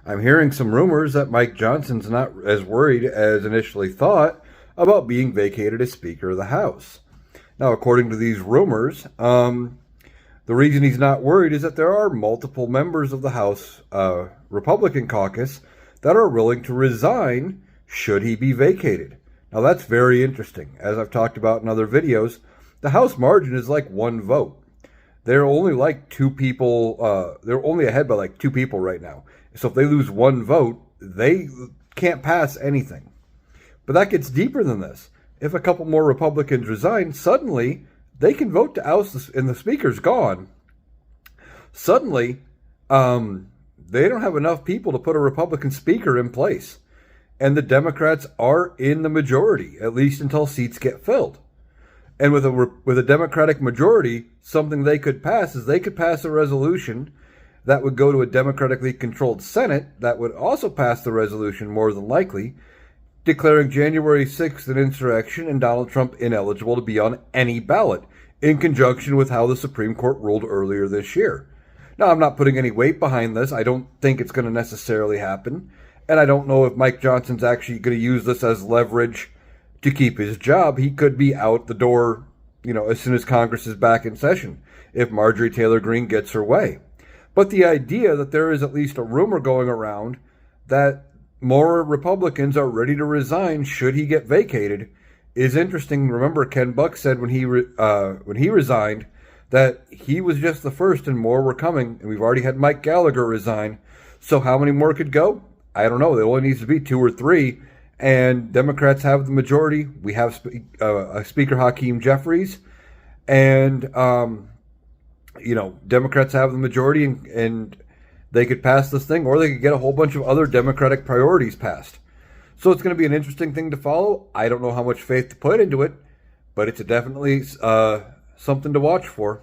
I'm hearing some rumors that Mike Johnson's not as worried as initially thought about being vacated as Speaker of the House. Now, according to these rumors, the reason he's not worried is that there are multiple members of the House Republican caucus that are willing to resign should he be vacated. Now, that's very interesting. As I've talked about in other videos, the House margin is like one vote. They're only like two people, they're only ahead by like two people right now. So if they lose one vote, they can't pass anything. But that gets deeper than this. If a couple more Republicans resign, suddenly they can vote to oust, and the Speaker's gone. Suddenly, they don't have enough people to put a Republican Speaker in place. And the Democrats are in the majority, at least until seats get filled. And with a Democratic majority, something they could pass is they could pass a resolution that would go to a democratically controlled Senate that would also pass the resolution more than likely, declaring January 6th an insurrection and Donald Trump ineligible to be on any ballot, in conjunction with how the Supreme Court ruled earlier this year. Now, I'm not putting any weight behind this. I don't think it's going to necessarily happen. And I don't know if Mike Johnson's actually going to use this as leverage to keep his job. He could be out the door, as soon as Congress is back in session, if Marjorie Taylor Greene gets her way. But the idea that there is at least a rumor going around that more Republicans are ready to resign should he get vacated is interesting. Remember, Ken Buck said when he resigned that he was just the first and more were coming, and we've already had Mike Gallagher resign. So how many more could go? I don't know. There only needs to be 2 or 3, and Democrats have the majority. We have Speaker Hakeem Jeffries, and Democrats have the majority, and they could pass this thing, or they could get a whole bunch of other Democratic priorities passed. So it's going to be an interesting thing to follow. I don't know how much faith to put into it, but it's definitely something to watch for.